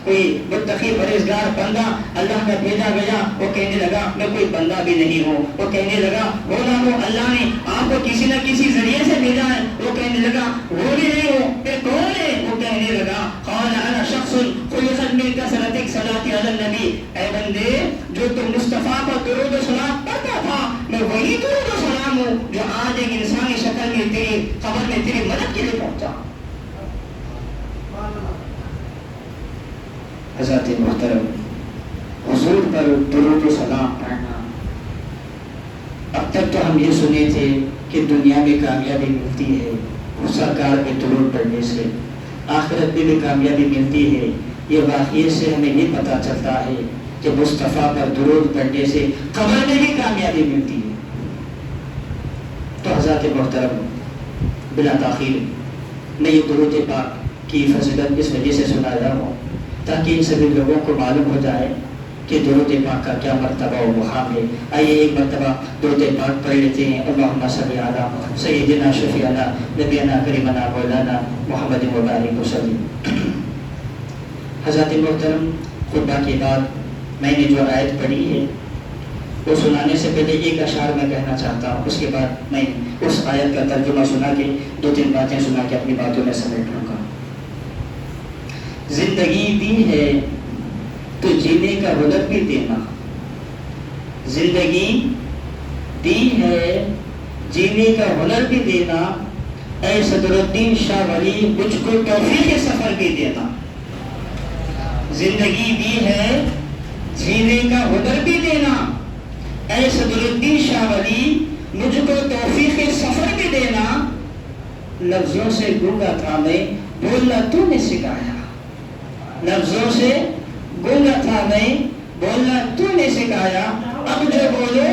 کوئی متقی پرہیزگار بندہ اللہ کا بھیجا گیا، وہ کہنے لگا میں کوئی بندہ بھی نہیں ہوں، وہ کہنے لگا وہ نہ ہو اللہ نے آپ کو کسی نہ کسی ذریعے سے بھیجا ہے، وہ کہنے لگا وہ بھی نہیں ہو، پھر کون ہے؟ وہ کہنے لگا قال انا شخص خلقت من کثرت الصلاۃ علی النبی، اے بندے جو تم مصطفیٰ پر درود و سلام پڑھتا تھا میں وہی درود و سلام ہوں جو آج ایک انسانی شکل میں تیری قبر میں تیری مدد کے لیے پہنچا۔ حضرت محترم، حضور پر درود و سلام پڑھنا، اب تک تو ہم یہ سنے تھے کہ دنیا میں کامیابی ملتی ہے سرکار پہ درود پڑھنے سے، آخرت میں بھی کامیابی ملتی ہے۔ یہ واقعے سے ہمیں یہ پتہ چلتا ہے کہ مصطفیٰ پر درود پڑھنے سے قبر میں بھی کامیابی ملتی ہے۔ تو حضرت محترم، بلا تاخیر میں یہ درود پاک کی فضیلت اس وجہ سے سنا رہا ہوں تاکہ ان سبھی لوگوں کو معلوم ہو جائے کہ درود پاک کا کیا مرتبہ و مقام ہے۔ آئیے ایک مرتبہ درود پاک پڑھ لیتے ہیں۔ اللہم صلی علی سیدنا شفیعنا نبینا کریمنا مولانا محمد مبارک وسلم۔ حضرت محترم، خطبہ کے بعد میں نے جو آیت پڑھی ہے وہ سنانے سے پہلے ایک اشعار میں کہنا چاہتا ہوں، اس کے بعد میں اس آیت کا ترجمہ سنا کے دو تین باتیں سنا کے اپنی باتوں میں سمیٹ لوں گا۔ زندگی دی ہے تو جینے کا ہنر بھی دینا، زندگی دی ہے جینے کا ہنر بھی دینا، اے صدر الدین شاہ ولی مجھ کو توفیق سفر بھی دینا۔ زندگی دی ہے جینے کا ہنر بھی دینا، اے صدر الدین شاہ ولی مجھ کو توفیق سفر بھی دینا۔ لفظوں سے گونگا تھا میں بولنا تو نے سکھایا، لفظوں سے گونگا تھا میں بولنا تو نے سکھایا، اب جو بولو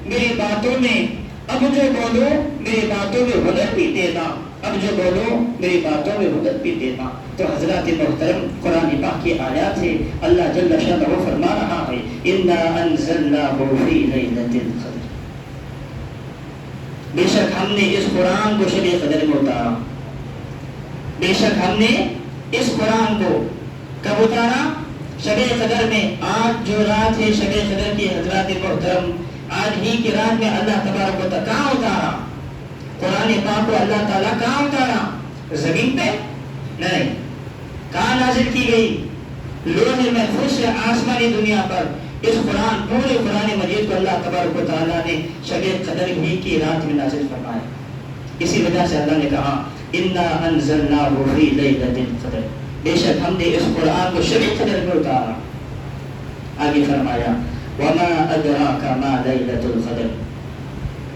میری باتوں میں، اب جو بولو میری باتوں میں ہنر بھی دینا، اب جو بولو میری باتوں میں ہنر بھی دینا۔ تو حضرات محترم، قرآن پاک کی آیات ہے، اللہ جل شانہ فرما رہا ہے انا انزلناہ فی لیلۃ القدر، بے شک ہم نے اس قرآن کو شب قدر میں اتارا، بے شک ہم نے اس قرآن کو کب اتارا؟ شب قدر میں۔ آج جو رات ہے شب قدر کی حضرات محترم، آج ہی کی رات میں اللہ تبارک و تعالیٰ کہاں اتارا قرآن پاک کو؟ اللہ تعالیٰ کہاں اتارا؟ زمین پہ نہیں، کہاں نازل کی گئی؟ لوح محفوظ سے آسمانی دنیا پر اس قرآن، پورے قرآن مجید کو اللہ تبارک و تعالیٰ نے شب قدر ہی کی رات میں نازل فرمایا۔ اسی وجہ سے اللہ نے کہا انا انزلناہ فی لیلۃ القدر، بے شک ہم نے اس قرآن کو شب قدر میں اتارا۔ آگے فرمایا وما ادراک ما لیلۃ القدر،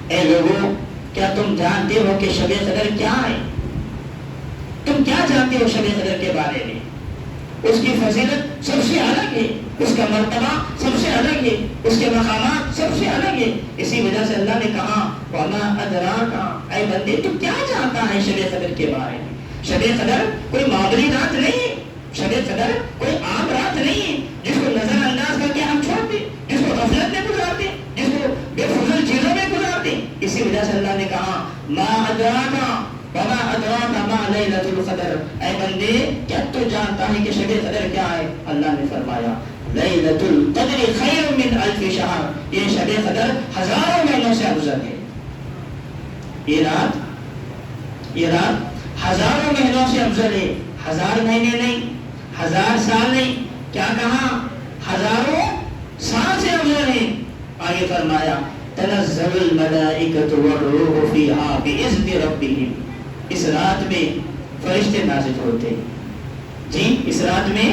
اے لوگوں کیا تم جانتے ہو کہ شب قدر کیا ہے؟ تم کیا جانتے ہو شب قدر کے بارے میں؟ اس کی فضیلت سب سے الگ ہے، اس کا مرتبہ سب سے الگ ہے، اس کے مقامات سب سے الگ ہے۔ اسی وجہ سے اللہ نے کہا وما ادراک، اے بندے تو کیا جانتا ہے شب قدر کے بارے میں؟ شب قدر کوئی معمولی رات نہیں ہے، شب قدر کوئی عام رات نہیں ہے جس کو نظر انداز کر کے ہم چھوڑ دیں، جس کو غفلت میں گزار دیں، جس کو بے فضول چیزوں میں گزار دیں۔ اسی وجہ سے اللہ نے کہا ما ادراک وما ادراک ما لیلۃ القدر، اے بندے کیا تو جانتا ہے کہ شب قدر کیا ہے؟ اللہ نے فرمایا لیلۃ القدر خیر من الف شہر، یہ شب قدر ہزاروں مہینوں سے افضل ہے۔ یہ رات ہزاروں مہینوں سے افضل ہے، ہزار مہینے نہیں، ہزار سال نہیں، کیا کہا؟ ہزاروں سال سے افضل ہے۔ آگے فرمایا تنزل الملائکۃ والروح فیہا بإذن ربہم، اس رات میں فرشتے نازل ہوتے ہیں۔ جی، اس رات میں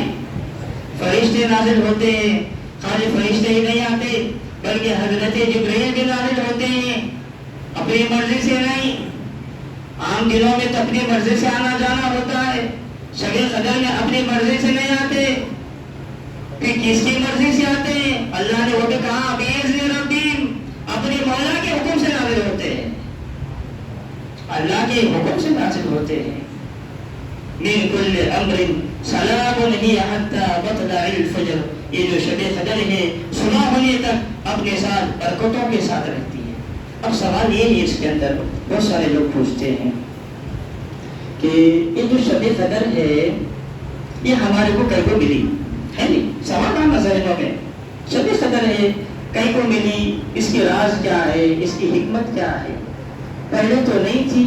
فرشتے نازل ہوتے ہیں، خالی فرشتے ہی نہیں آتے بلکہ حضرت جبرائیل بھی نازل ہوتے ہیں، اپنی مرضی سے نہیں۔ عام دنوں میں تو اپنی مرضی سے آنا جانا ہوتا ہے، شب قدر میں اپنی مرضی سے نہیں آتے، پھر کس کی مرضی سے آتے ہیں؟ اللہ نے وہ بھی کہا بِإِذْنِ رَبِّهِمْ، اپنے مولا کے حکم سے نازل ہوتے ہیں، اللہ کے حکم سے نازل ہوتے ہیں۔ مِنْ كُلِّ أَمْرٍ سَلَامٌ هِيَ حَتَّى مَطْلَعِ الْفَجْرِ، یہ جو شب قدر ہے صبح ہونے تک اپنے ساتھ برکتوں کے ساتھ رہتی ہے۔ اب سوال یہ ہے، اس کے اندر بہت سارے لوگ پوچھتے ہیں کہ یہ جو شب قدر ہے یہ ہمارے کو کئی کو ملی ہے نہیں. سوال آنا ذہنوں میں شب صدر ہے کئی کو ملی, اس کی راز کیا ہے, اس کی حکمت کیا ہے؟ پہلے تو نہیں تھی.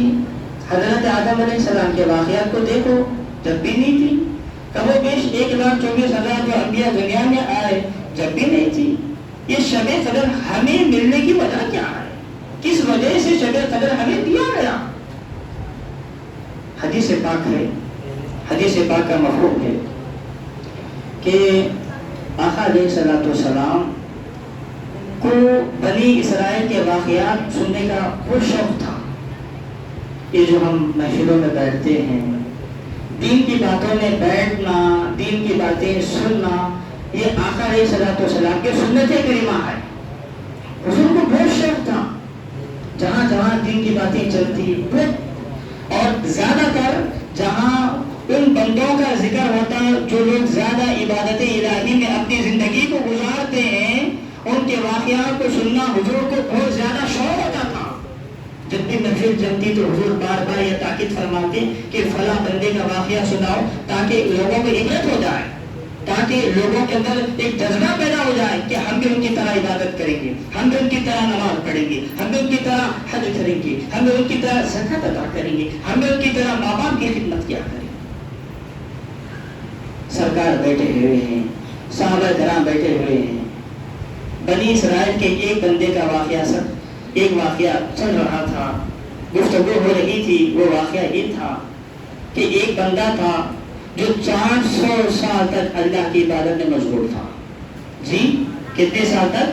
حضرت آدم علیہ السلام کے واقعات کو دیکھو, جب بھی نہیں تھی. کم و بیش 1,24,000 جو انبیاء دنیا میں آئے جب بھی نہیں تھی. یہ شب قدر ہمیں ملنے کی وجہ کیا ہے؟ کس وجہ سے شب قدر ہمیں دیا گیا؟ حدیث پاک ہے, حدیث پاک کا مفہوم ہے کہ آقا علیہ الصلوۃ والسلام کو بنی اسرائیل کے واقعات سننے کا وہ شوق تھا. یہ جو ہم محفلوں میں بیٹھتے ہیں, دین کی باتوں میں بیٹھنا, دین کی باتیں سننا, یہ آقا علیہ الصلوۃ والسلام کے سنت کریمہ ہے. حضور کو بہت شوق تھا جہاں جہاں دین کی باتیں چلتی, اور زیادہ تر جہاں ان بندوں کا ذکر ہوتا جو لوگ زیادہ عبادت الہی میں اپنی زندگی کو گزارتے ہیں, ان کے واقعات کو سننا حضور کو بہت زیادہ شوق ہوتا تھا. جب بھی محفل جمتی تو حضور بار بار یہ تاکید فرماتے کہ فلاں بندے کا واقعہ سناؤ تاکہ لوگوں کو عبرت ہو جائے, تاکہ لوگوں کے اندر ایک جذبہ پیدا ہو جائے کہ ہم بھی ان کی طرح عبادت کریں گے, ہم بھی ان کی طرح نماز پڑھیں گے, ہم بھی ان کی طرح حج کریں گے, ہم بھی ان کی طرح زکات ادا کریں گے, ہم بھی ان کی طرح ماں باپ کی خدمت کیا کریں گے. سرکار بیٹھے ہوئے ہیں, صحابہ کرام بیٹھے ہوئے ہیں. بنی اسرائیل کے ایک بندے کا واقعہ ایک واقعہ چل رہا تھا, گفتگو ہو رہی تھی. وہ واقعہ یہ تھا کہ ایک بندہ تھا جو 400 سال تک اللہ کی عبادت میں مشغول تھا. جی کتنے سال تک؟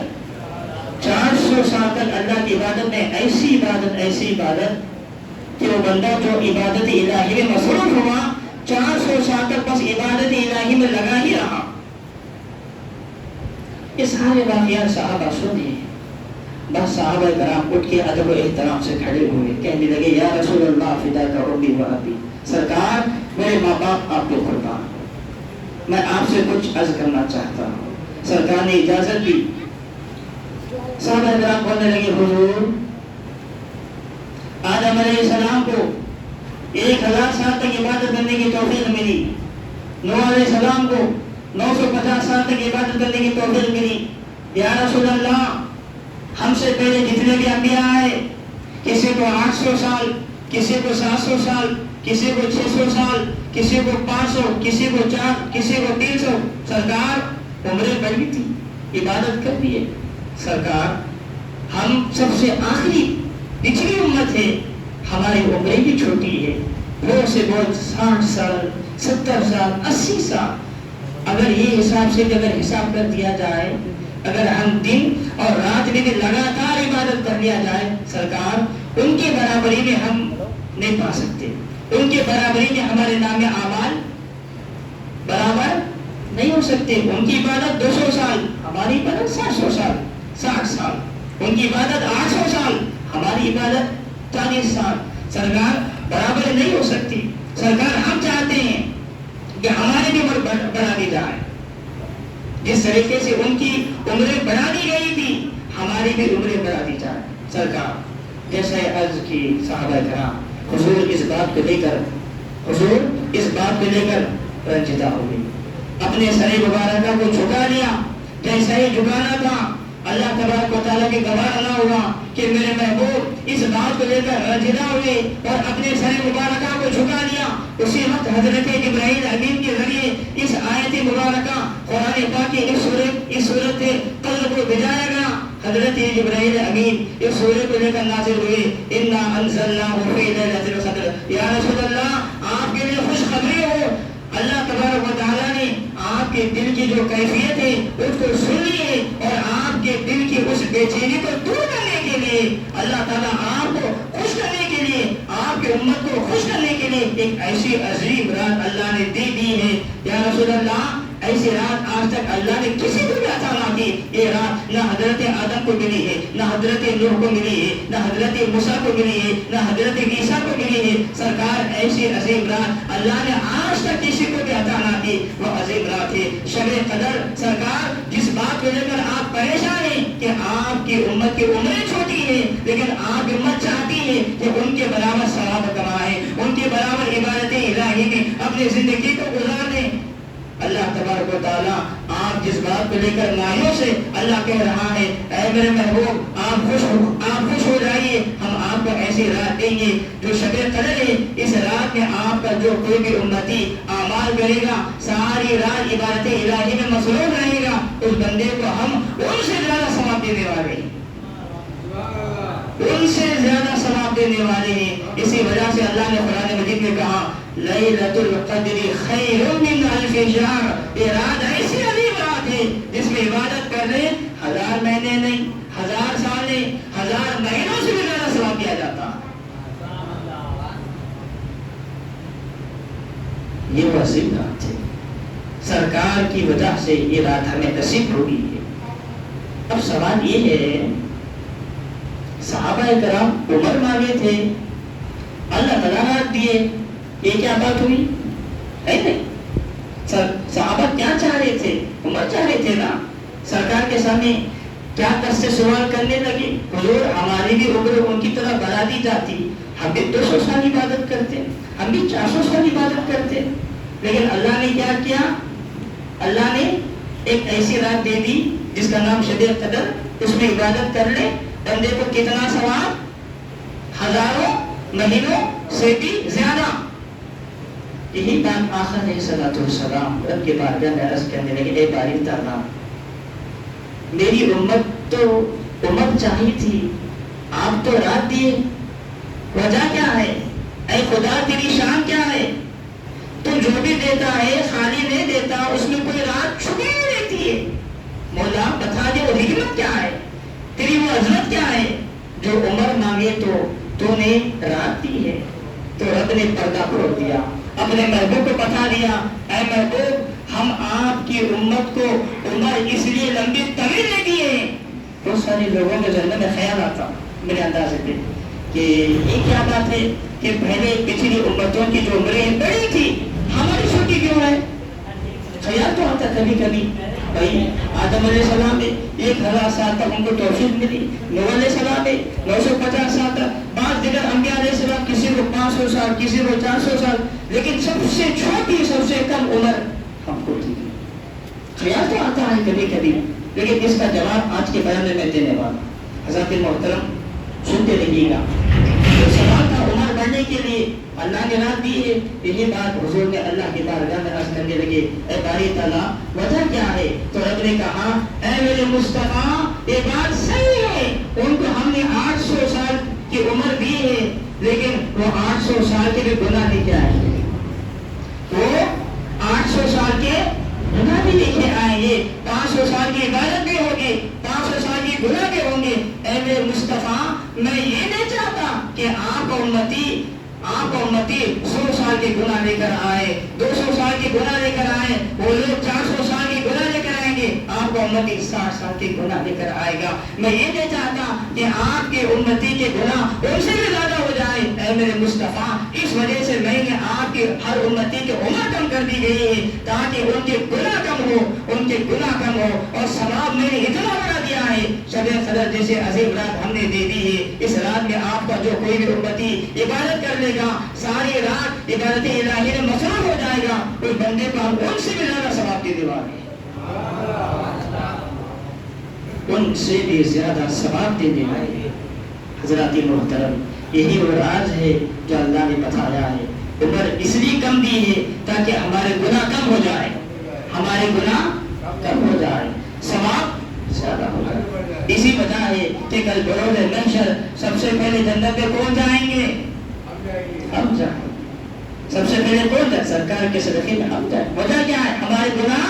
400 سال تک اللہ کی عبادت میں, ایسی عبادت کہ وہ بندہ جو عبادت الہی میں مصروف ہوا 400 سال تک بس عبادت الہی میں لگا ہی رہا. یہ سارے واقعات صحابہ سنے. بس صحابہ کرام اٹھ کے ادب و احترام سے کھڑے ہوئے, کہنے لگے یا رسول اللہ فداک امی و ابی, سرکار میرے ماں باپ آپ کو قربان, میں آپ سے کچھ عرض کرنا چاہتا ہوں. سرکار نے اجازت دی. صحابہ کرام بولنے لگے حضور آدم علیہ السلام کو 1000 سال تک عبادت کرنے کی توفیق ملی, نوح علیہ السلام کو 950 سال تک عبادت کرنے کی توفیق ملی. یا رسول اللہ ہم سے پہلے جتنے بھی انبیاء آئے, کسی کو 800 سال, کسی کو 700 سال, کسی کو 600 سال, کسی کو 500, کسی کو 4, کسی کو 300. سرکار عمریں بڑھی تھی, عبادت کر دی ہے. سرکار ہم سب سے آخری پچھلی امت ہے, ہماری عمریں بھی چھوٹی ہے, بہت سے بہت 60 سال, 70 سال, 80 سال. اگر یہ حساب سے اگر حساب کر دیا جائے, اگر ہم دن اور رات میں بھی لگاتار عبادت کر لیا جائے, سرکار ان کی برابری میں ہم نہیں پا سکتے. ان کی برابری میں ہمارے نام اعمال برابر نہیں ہو سکتے. ان کی عبادت 200 سال, ہماری عبادت 700 سال, 60 سال. ان کی عبادت 800 سال, ہماری عبادت 40 سال. سرکار برابر نہیں ہو سکتی. سرکار ہم چاہتے ہیں کہ ہماری بھی عمر بڑھا دی جائے. جس طریقے سے ان کی عمریں بڑھا دی گئی تھی, ہماری بھی عمریں بڑھا دی جائے. سرکار جیسے عرض کی صحابہ کرام, حضور اس بات کو لے کر رنجیدہ ہو گئی. اپنے سر مبارکہ کو جھکا لیا, جیسا ہی جھکانا تھا اللہ تبارک و تعالیٰ کے گواہ نہ ہوا کہ میرے محبوب اس بات کو لے کر رنجیدہ ہوئے اور اپنے سر مبارکہ کو جھکا لیا. اسی وقت حضرت جبرائیل امین کے ذریعے اس آیت مبارکہ قرآن پاک کی اس صورت سے قلب کو بھیجایا گیا. حضرت جبرائیل امین اس سورہ کو لے کر نازل ہوئے, انا انزلناہ فی لیلۃ القدر. یا رسول اللہ آپ کے لیے خوشخبری ہو, اللہ تبارک و تعالیٰ نے آپ کے دل کی جو کیفیت ہے اس کو سن لی ہے, اور آپ کے دل کی اس بے چینی کو دور کرنے کے لیے اللہ تعالیٰ آپ کو خوش کرنے کے لیے, آپ کی امت کو خوش کرنے کے لیے ایک ایسی عظیم رات اللہ نے دے دی ہے. یا رسول اللہ ایسی رات آج تک اللہ نے کسی کو بھی عطا نہ کی. یہ رات نہ حضرت آدم کو ملی ہے, نہ حضرت نوح کو ملی ہے, نہ حضرت موسیٰ کو ملی ہے, نہ حضرت عیسیٰ کو ملی ہے. سرکار ایسی عظیم رات اللہ نے آج تک کسی کو بھی عطا نہ کی, وہ عظیم رات ہے شب قدر. سرکار جس بات کو لے کر آپ پریشان ہیں کہ آپ کی امت کی عمریں چھوٹی ہے, لیکن آپ کی امت چاہتی ہے کہ ان کے برابر ثواب کمائیں, ان کے برابر عبادت الہی میں اپنی زندگی کو گزار دیں. اللہ تبارک و تعالیٰ آپ جس بات کو لے کر مایوس ہے، اللہ کہہ رہا ہے اے میرے محبوب آپ خوش ہو جائیے، ہم آپ کو ایسی رات دیں گے جو شب قدر ہے، اس رات میں آپ کا جو کوئی بھی امتی اعمال کرے گا، ساری رات عبادت الہی میں مصروف رہے گا، اس بندے کو ہم ان سے زیادہ ثواب دینے والے ہیں، ان سے زیادہ ثواب دینے والے ہیں۔ اسی وجہ سے اللہ نے قرآن مجید میں کہا لیلۃ القدر خیر من الف شہر، یہ رات ایسی عظیم رات ہے جس میں عبادت کر رہے 1000 مہینے نہیں، 1000 سال نہیں، 1000 مہینوں سے بھی زیادہ ثواب دیا جاتا۔ یہ وہ عظیم رات ہے، سرکار کی وجہ سے یہ رات ہمیں نصیب ہوئی ہے۔ اب سوال یہ ہے، صحابہ کرام عمر مانگے تھے، اللہ تعالیٰ رات دیے، یہ کیا بات ہوئی؟ نہیں، صحابہ کیا چاہ رہے تھے؟ عمر چاہ رہے تھے نا، سرکار کے سامنے کیا کر سے سوال کرنے لگے، حضور ہماری بھی عمر ان کی طرح بڑھا دی جاتی، ہم بھی 200 سال عبادت کرتے، ہم بھی 400 سال عبادت کرتے، لیکن اللہ نے کیا کیا؟ اللہ نے ایک ایسی رات دے دی جس کا نام شب قدر، اس میں عبادت کر لے بندے کو کتنا ثواب؟ 1000 مہینوں سے بھی زیادہ۔ یہی بات آخر علیہ الصلوۃ والسلام رب کے بارگاہ میں عرض کرنے لگے، اے باری تعالیٰ میری امت تو امت چاہیے تھی، آپ تو رات دیے، وجہ کیا ہے؟ اے خدا تیری شان کیا ہے؟ تو جو بھی دیتا ہے خالی نہیں دیتا، اس میں کوئی رات چھپی نہیں رہتی ہے، مولا بتا دے وہ حکمت کیا ہے، تیری وہ عظمت کیا ہے جو عمر مانگے تو نے رات دی ہے۔ تو رب نے پردہ کھول دیا، اپنے محبوب کو بتا دیا، اے محبوب ہم آپ کی امت کو عمر اس لیے لمبی طویل نہیں دیے۔ بہت سارے لوگوں کے ذہن میں خیال آتا میرے اندازے پہ کہ یہ کیا بات ہے کہ پہلے پچھلی امتوں کی جو عمریں بڑی تھی ہماری چھوٹی کیوں ہے؟ خیال تو آتا کبھی کبھی، بھائی آدم علیہ السلام نے 1000 سال تک ان کو توفیق ملی، نوح علیہ السلام نے 950 سال تک، بعض دیگر انبیاء علیہ السلام کسی کو 500 سال، کسی کو 400 سال، لیکن سب سے چھوٹی سب سے کم عمر ہم کو تھی۔ خیال تو آتا ہے کبھی کبھی، لیکن اس کا جواب آج کے بیان میں دینے والا۔ حضرت محترم سنتے رہیے گا، جو سوال تھا عمر بڑھنے کے لیے اللہ نے رات دی ہے، یہی بات حضور نے اللہ کی بارگاہ میں عرض کرنے لگے، اے باری تعالیٰ وجہ کیا ہے؟ تو رب نے کہا اے میرے مصطفیٰ یہ بات صحیح ہے، ان کو ہم نے 800 سال کی عمر دی ہے، لیکن وہ 800 سال کے بھی گناہ لے کے آئیں گے، وہ 800 سال کے گناہ بھی لے کے آئیں گے، 500 سال کی عبادت بھی ہوگی، 500 سال کی گناہ بھی ہوں گے۔ اے میرے مصطفیٰ میں یہ نہیں چاہتا کہ آپ امتی 100 سال کے گناہ لے کر آئے، 200 سال کے گناہ لے کر آئے، وہ لوگ 400 سال کے گناہ لے کر آئیں گے، آپ کو امتی 60 سال کے گناہ لے کر آئے گا۔ میں یہ نہیں چاہتا کہ آپ کے امتی کے گناہ ان سے بھی زیادہ ہو جائے۔ اے میرے مصطفیٰ اس وجہ سے میں نے آپ کے ہر امتی کی عمر کم کر دی گئی ہے تاکہ ان کے گناہ کم ہو، ان کے گناہ کم ہو، اور ثواب میں نے اتنا بڑا دیا ہے۔ شب قدر جیسے عظیم رات ہم نے دے دی ہے، اس رات میں آپ کا جو کوئی بھی امتی عبادت کر لے گا، ساری رات عبادت الہی میں مصروف ہو جائے گا، اس بندے کو ہم ان سے بھی زیادہ ثواب دینے والے ہیں، ان سے بھی زیادہ ثواب دینے والے ہیں۔ حضرات محترم یہی وہ راز ہے جو اللہ نے بتایا ہے، عمر اس لیے کم دی ہے تاکہ ہمارے گناہ کم ہو جائے، ہمارے گناہ کم ہو جائے، ثواب زیادہ ہو جائے۔ اسی وجہ ہے کہ کل بروز محشر سب سے پہلے جنت میں کون جائیں گے؟ ہم جائیں۔ سب سے پہلے کون جائے؟ سرکار کے صدقے میں ہم جائیں۔ وجہ کیا ہے؟ ہمارے گناہ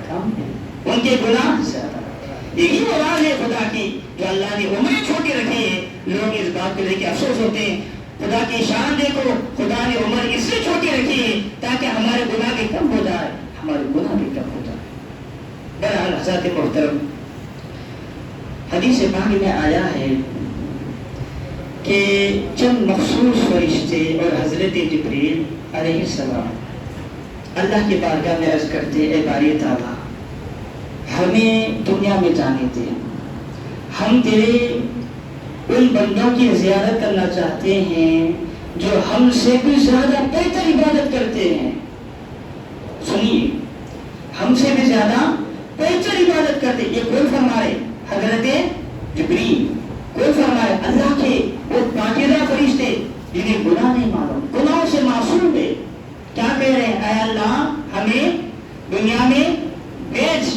کم ہیں، ان کے گناہ زیادہ۔ یہی وہ راز ہے خدا کی جو اللہ نے عمریں چھوٹی رکھی ہے۔ لوگ اس بات کو لے کے افسوس ہوتے ہیں، خدا کی شان دیکھو، خدا نے عمر اس لیے چھوٹی رکھی ہے تاکہ ہمارے گناہ بھی کم ہو جائے، ہمارے گناہ بھی کم ہو جائے۔ بہرحال حضرات محترم حدیث پاک میں آیا ہے کہ چند مخصوص فرشتے اور حضرت جبریل علیہ السلام اللہ کی بارگاہ میں عرض کرتے ہیں، اے باری تعالیٰ ہمیں دنیا میں جانے دے، ہم تیرے ان بندوں کی زیارت کرنا چاہتے ہیں جو ہم سے بھی زیادہ بہتر عبادت کرتے ہیں۔ سنیے زیادہ بہتر عبادت کرتے. یہ کون فرما رہے؟ حضرت جبریل. کون فرما رہے؟ اللہ کے وہ پاکیزہ فرشتے جنہیں گناہ نہیں معلوم، گناہوں سے معصوم ہے. کیا کہہ رہے ہیں؟ اے اللہ ہمیں دنیا میں بھیج،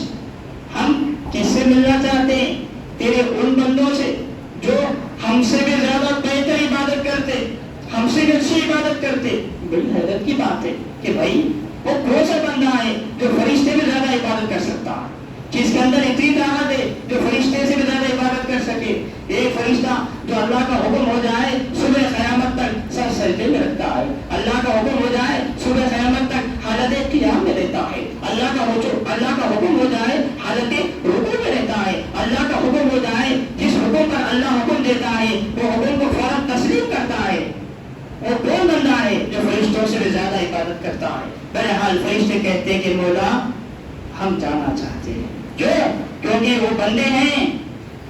ہم کس سے ملنا چاہتے ہیں؟ تیرے ان بندوں سے جو ہم سے بھی زیادہ بہتر عبادت کرتے، ہم سے بھی اچھی عبادت کرتے. بڑی حیرت کی بات ہے کہ بھائی وہ کون سا بندہ ہے جو فرشتے میں زیادہ عبادت کر سکتا ہے، جس کے اندر اتنی طاقت ہے جو فرشتے سے بھی زیادہ عبادت کر سکے. ایک فرشتہ جو اللہ کا حکم ہو جائے صبح قیامت تک سر سجدے میں رکھتا ہے، اللہ کا حکم ہو جائے صبح قیامت تک حالت قیام میں رہتا ہے، اللہ کا حکم ہو جائے حالت رکوع میں رہتا ہے، اللہ کا حکم ہو جائے جس حکم پر اللہ حکم دیتا ہے وہ حکم کو فوراً تسلیم کرتا ہے. وہ کون بندہ ہے جو فرشتوں سے بھی زیادہ عبادت کرتا ہے؟ بہرحال فرشتے کہتے ہیں کہ مولا ہم جانا چاہتے ہیں، کیونکہ وہ بندے ہیں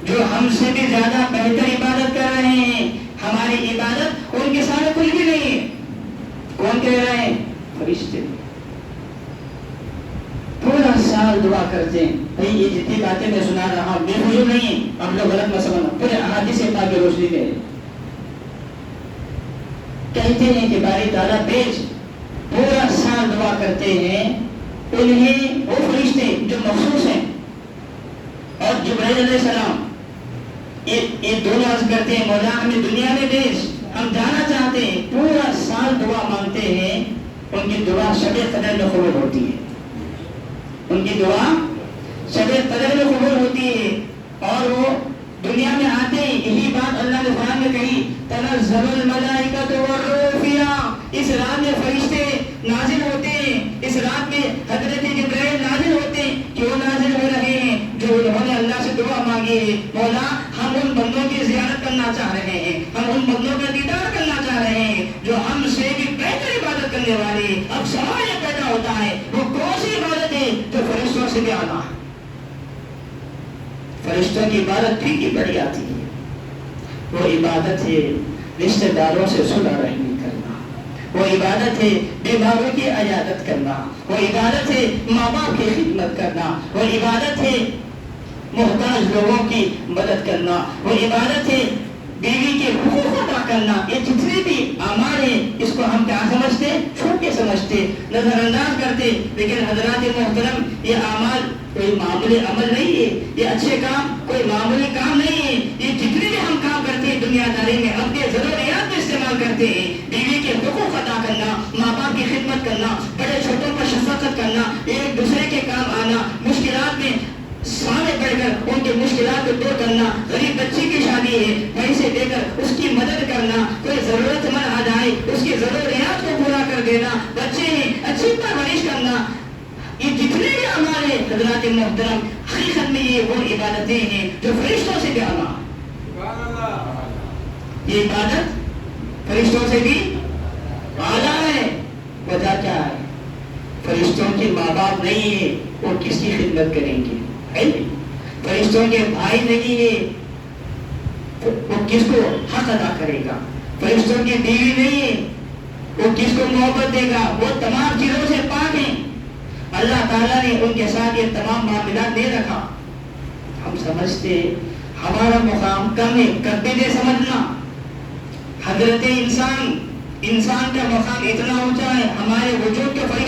جو ہم سے بھی زیادہ بہتر عبادت کر رہے ہیں. ہماری عبادت ان کے سامنے کچھ بھی نہیں ہے. کون کہہ رہے ہیں؟ فرشتے. پورا سال دعا کرتے ہیں. بھائی یہ جتنی باتیں میں سنا رہا ہوں بے فضول نہیں، آپ لوگ غلط نہ سمجھنا، پورے احادیث پاک کی روشنی میں کہتے ہیں کہ باری تعالیٰ بھیج. پورا سال دعا کرتے ہیں. انہیں وہ فرشتے جو مخصوص ہیں اور جبرائیل علیہ السلام یہ دونوں عرض کرتے ہیں مولا ہمیں دنیا میں بھیج، ہم جانا چاہتے ہیں. پورا سال دعا مانگتے ہیں. ان کی دعا شب قدر میں قبول ہوتی ہے. ان کی دعا شب قدر میں قبول ہوتی ہے. اور وہ دنیا میں آتے ہیں. یہی بات اللہ نے قرآن میں کہی تنزل الملائکۃ والروح فیہا. اس رات میں فرشتے نازل ہوتے ہیں. اس رات میں حضرت جبرائیل نازل ہوتے ہیں. کیوں نازل ہو رہے ہیں؟ جو انہوں نے اللہ سے دعا مانگی ہے مولا ہم ان بندوں کی زیارت کرنا چاہ رہے ہیں، ہم ان بندوں کا دیدار کرنا چاہ رہے ہیں جو ہم سے بھی بہتر عبادت کرنے والے ہیں. اب سوال یہ پیدا ہوتا ہے وہ کون سی عبادت ہے جو فرشتوں سے بھی آنا ہے؟ فرشتوں کی عبادت پھیکی پڑی آتی ہے. وہ عبادت ہے رشتہ داروں سے صلح رحمی کرنا، وہ عبادت ہے بیماروں کی عیادت کرنا، وہ عبادت ہے ماں باپ کی خدمت کرنا، وہ عبادت ہے محتاج لوگوں کی مدد کرنا، وہ عبادت ہے بیوی کے حقوق ادا کرنا. یہ جتنے بھی اعمال ہیں اس کو ہم کیا سمجھتے؟ چھوٹے سمجھتے، نظر انداز کرتے. لیکن حضرات محترم یہ اعمال کوئی معمولی عمل نہیں ہے، یہ اچھے کام کوئی معمولی کام نہیں ہے. یہ جتنے بھی ہم کام کرتے ہیں دنیا داری میں اپنے ضروریات میں استعمال کرتے ہیں. بیوی کے حقوق ادا کرنا، ماں باپ کی خدمت کرنا، بڑے چھوٹوں پر شفقت کرنا، ایک دوسرے کے کام آنا، مشکلات میں سامنے بڑھ کر ان کے مشکلات کو دور کرنا. غریب بچی کی شادی ہے پیسے دے کر اس کی مدد کرنا، کوئی ضرورت مند آ جائے اس کی ضروریات کو پورا کر دینا، بچے ہیں اچھی پرورش کرنا. یہ جتنے بھی اعمال ہیں حضرات محترم حقیقت میں یہ وہ عبادتیں ہیں جو فرشتوں سے بھی اعلیٰ. یہ عبادت فرشتوں سے بھی اعلیٰ ہے. وجہ کیا ہے؟ فرشتوں کے ماں باپ نہیں ہے، وہ کس کی خدمت کریں گے؟ فرشتوں کے بھائی نہیں ہے، وہ کس کو حق ادا کرے گا؟ فرشتوں کی بیوی نہیں ہے، وہ کس کو محبت دے گا؟ وہ تمام چیزوں سے پاک ہیں. اللہ تعالیٰ نے ان کے ساتھ یہ تمام معاملات دے رکھا. ہم سمجھتے ہمارا مقام کم ہے، کبھی نہیں سمجھنا. حضرت انسان کا مقام اتنا اونچا ہے، ہمارے وجود کے فرشتے